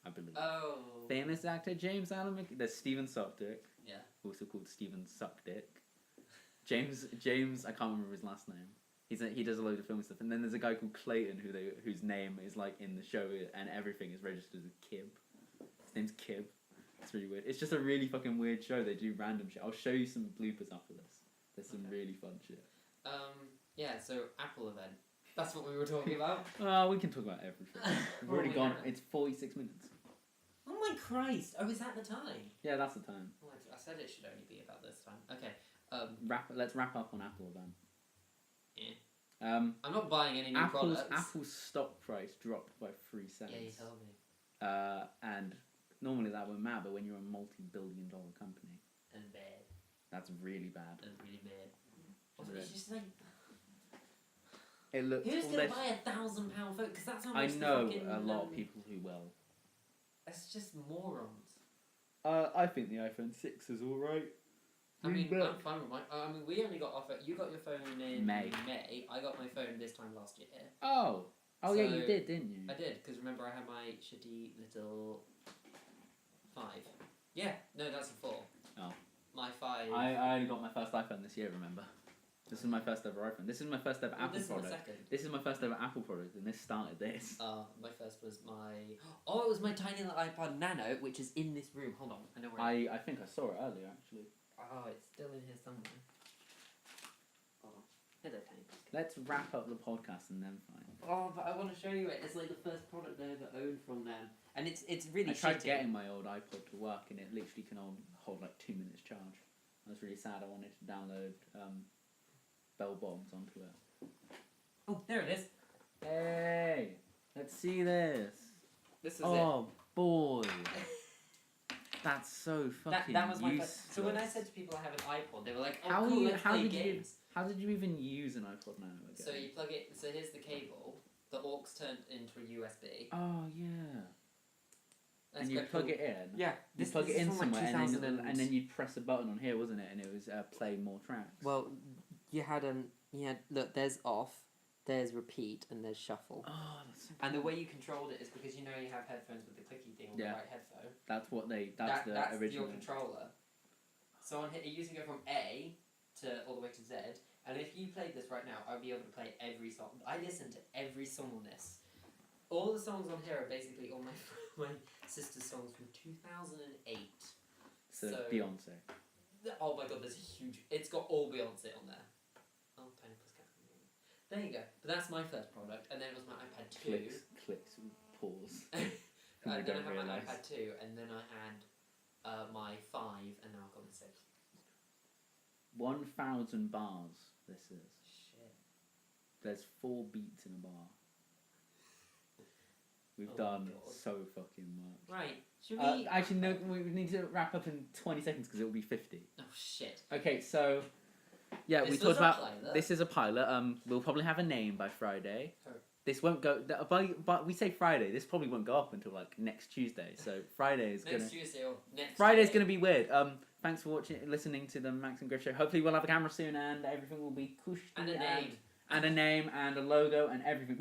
I believe. Oh. Famous actor James Allen McCune. There's Steven Suckdick. Yeah. Also called Steven Suckdick. James. I can't remember his last name. He does a load of film stuff, and then there's a guy called Clayton whose name is in the show, and everything is registered as Kib. His name's Kib. It's really weird. It's just a really fucking weird show. They do random shit. I'll show you some bloopers after this. There's some really fun shit. Yeah. So Apple event. That's what we were talking about. We can talk about everything. We've already gone. It's 46 minutes. Oh my Christ! Oh, is that the time? Yeah, that's the time. Oh, I said it should only be about this time. Okay. Let's wrap up on Apple event. Yeah. I'm not buying any new products. Apple's stock price dropped by 3 cents. Yeah, you told me. And normally that wouldn't matter, but when you're a multi-billion-dollar company, And bad. that's really bad. And really bad. Really? It's just like, It looks. who's gonna buy £1,000 phone? Because that's how much. I know the fucking, a lot of people who will. It's just morons. I think the iPhone 6 is alright. I mean, I'm fine with mine. I mean, we only got off it. You got your phone in May. I got my phone this time last year. Oh yeah, you So, did, didn't you? I did, because remember I had my shitty little 5. Yeah, no, that's a 4. Oh. My 5. I only got my first iPhone this year, remember? This is my first ever iPhone. This is my first ever Apple this product. Is my second. This is my first ever Apple product, and this started this. My first was my... Oh, it was my tiny little iPod Nano, which is in this room. Hold on, I know where it is. I think I saw it earlier, actually. Oh, it's still in here somewhere. Oh, hello, tiny podcast. Let's wrap up the podcast and then fine. Oh, but I want to show you it. It's like the first product I ever owned from them. And it's really I tried shitty. getting my old iPod to work, and it literally can hold 2 minutes charge. I was really sad. I wanted to download Bell Bottoms onto it. Oh, there it is. Hey, let's see this. This is Oh boy, that's so fucking that was my useless. first. So when I said to people I have an iPod, they were like, "Oh, How cool, you- let's how play did you- games." How did you even use an iPod Nano again? So you plug it. So here's the cable. The aux turned into a USB. Oh yeah. That's And you quite plug cool. it in. Yeah, You plug it in somewhere, and then you'd press a button on here, wasn't it? And it was play more tracks. Well, you had look. There's off, there's repeat, and there's shuffle. Oh, that's so And the cool. way you controlled it is because you have headphones with the clicky thing on Yeah. the right headphone. That's what they. That's the original. your controller. So on here, you can go from A to all the way to Z. And if you played this right now, I'd be able to play every song. I listen to every song on this. All the songs on here are basically all my sister's songs from 2008. So Beyonce. Oh my god, there's a huge... It's got all Beyonce on there. Oh, Tiny Pussycat. There you go. But that's my first product. And then it was my iPad 2. Clicks, pause. And then I don't had my realise. iPad 2. And then I had my 5. And now I've got the 6. 1,000 bars. This is. Shit. There's 4 beats in a bar. We've Oh done God. so fucking much. Right. Should we... Actually, no, we need to wrap up in 20 seconds because it will be 50. Oh, shit. Okay, so Yeah, This we was talked a about pilot. this is a pilot. We'll probably have a name by Friday. Oh. This won't go. But we say Friday. This probably won't go up until like next Tuesday. So Friday is Next Tuesday or next Friday's day. gonna be weird. Thanks for listening to the Max and Griff show. Hopefully we'll have a camera soon and everything will be cushy And a name. and a name and a logo and everything.